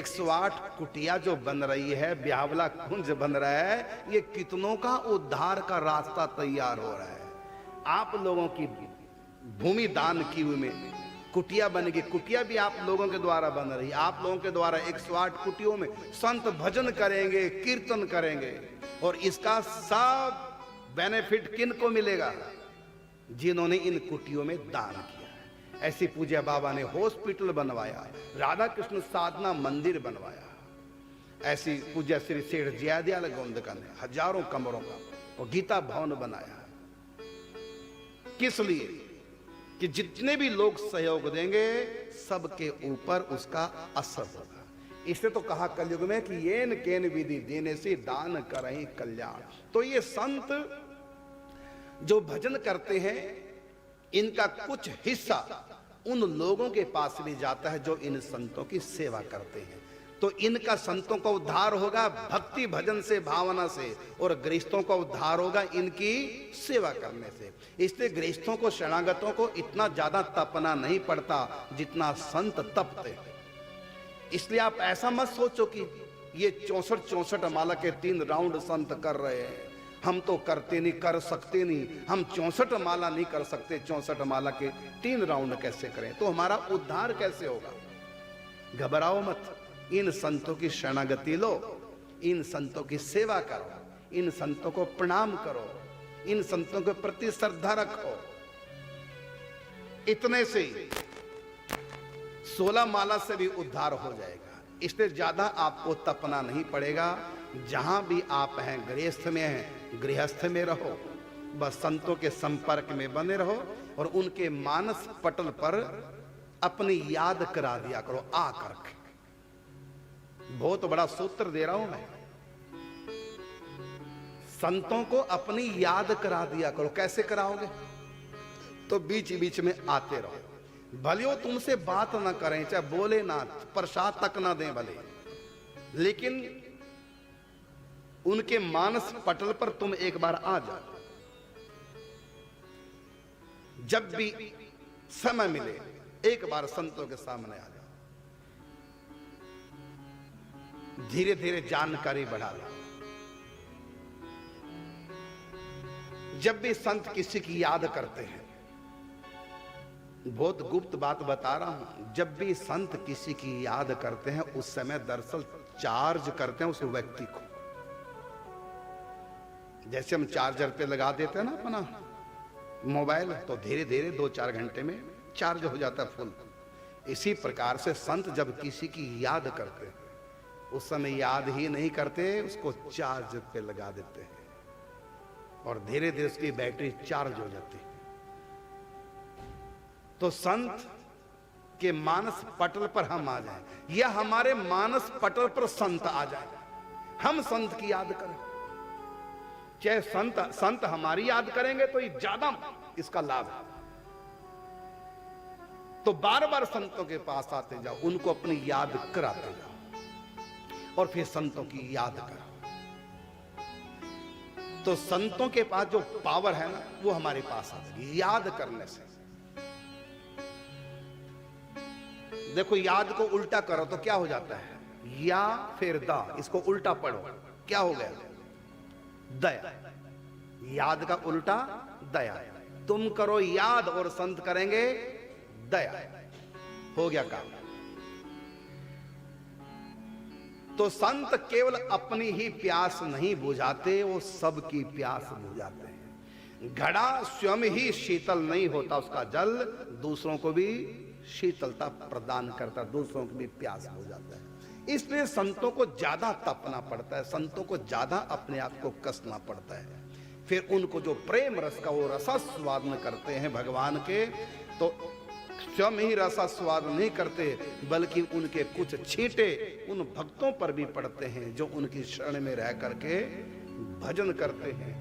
108 कुटिया जो बन रही है, ब्यावला कुंज बन रहा है, ये कितनों का उद्धार का रास्ता तैयार हो रहा है। आप लोगों की भूमि दान की हुई में कुटिया बनेगी। कुटिया भी आप लोगों के द्वारा बन रही है। आप लोगों के द्वारा 108 कुटियों में संत भजन करेंगे, कीर्तन करेंगे, और इसका सब बेनिफिट किन को मिलेगा? जिन्होंने इन कुटियों में दान किया है। ऐसी पूज्य बाबा ने हॉस्पिटल बनवाया, राधा कृष्ण साधना मंदिर बनवाया। ऐसी पूज्य श्री सेठ जयदयाल गोंदका ने हजारों कमरों का और गीता भवन बनाया। किस लिए? कि जितने भी लोग सहयोग देंगे सबके ऊपर उसका असर होगा। इसने तो कहा कलयुग में कि येन केन विधि देने से दान करें कल्याण। तो ये संत जो भजन करते हैं, इनका कुछ हिस्सा उन लोगों के पास भी जाता है जो इन संतों की सेवा करते हैं। तो इनका संतों का उद्धार होगा भक्ति भजन से, भावना से, और गृहस्थों का उद्धार होगा इनकी सेवा करने से। इसलिए गृहस्थों को, शरणागतों को इतना ज्यादा तपना नहीं पड़ता जितना संत तपते हैं। इसलिए आप ऐसा मत सोचो कि ये 64 माला के 3 राउंड संत कर रहे हैं, हम तो करते नहीं, कर सकते नहीं, हम 64 माला नहीं कर सकते, 64 माला के 3 राउंड कैसे करें, तो हमारा उद्धार कैसे होगा? घबराओ मत, इन संतों की शरणागति लो, इन संतों की सेवा करो, इन संतों को प्रणाम करो, इन संतों के प्रति श्रद्धा रखो। इतने से 16 माला से भी उद्धार हो जाएगा। इसलिए ज्यादा आपको तपना नहीं पड़ेगा। जहां भी आप हैं, गृहस्थ में हैं, गृहस्थ में रहो, बस संतों के संपर्क में बने रहो और उनके मानस पटल पर अपनी याद करा दिया करो आकर के। बहुत बड़ा सूत्र दे रहा हूं मैं। संतों को अपनी याद करा दिया करो। कैसे कराओगे? तो बीच बीच में आते रहो। भले वो तुमसे बात ना करें, चाहे बोले ना, प्रसाद तक ना दें भले, लेकिन उनके मानस पटल पर तुम एक बार आ जाओ। जब भी समय मिले एक बार संतों के सामने आ जाओ। धीरे धीरे जानकारी बढ़ा लो। जब भी संत किसी की याद करते हैं, बहुत गुप्त बात बता रहा हूं, जब भी संत किसी की याद करते हैं उस समय दरअसल चार्ज करते हैं उस व्यक्ति को। जैसे हम चार्जर पे लगा देते हैं ना अपना मोबाइल, तो धीरे धीरे 2-4 घंटे में चार्ज हो जाता है फुल। इसी प्रकार से संत जब किसी की याद करते हैं उस समय याद ही नहीं करते, उसको चार्ज पे लगा देते हैं और धीरे धीरे उसकी बैटरी चार्ज हो जाती है। तो संत के मानस पटल पर हम आ जाएं या हमारे मानस पटल पर संत आ जाए, हम संत की याद करें। चाहे संत हमारी याद करेंगे तो ये ज्यादा इसका लाभ है। तो बार बार संतों के पास आते जाओ, उनको अपनी याद कराते जाओ और फिर संतों की याद करो। तो संतों के पास जो पावर है ना, वो हमारे पास आ जाएगी याद करने से। देखो, याद को उल्टा करो तो क्या हो जाता है? या फिर दा, इसको उल्टा पढ़ो, क्या हो गया? दया। याद का उल्टा दया। तुम करो याद और संत करेंगे दया। हो गया काम। तो संत केवल अपनी ही प्यास नहीं बुझाते, वो सबकी प्यास बुझाते हैं। घड़ा स्वयं ही शीतल नहीं होता, उसका जल दूसरों को भी शीतलता प्रदान करता, दूसरों की भी प्यास बुझाता है। इसलिए संतों को ज्यादा तपना पड़ता है, संतों को ज्यादा अपने आप को कसना पड़ता है। फिर उनको जो प्रेम रस का वो रसास्वादन करते हैं भगवान के, तो स्वयं ही रसास्वाद नहीं करते, बल्कि उनके कुछ छींटे उन भक्तों पर भी पड़ते हैं जो उनकी शरण में रह करके भजन करते हैं,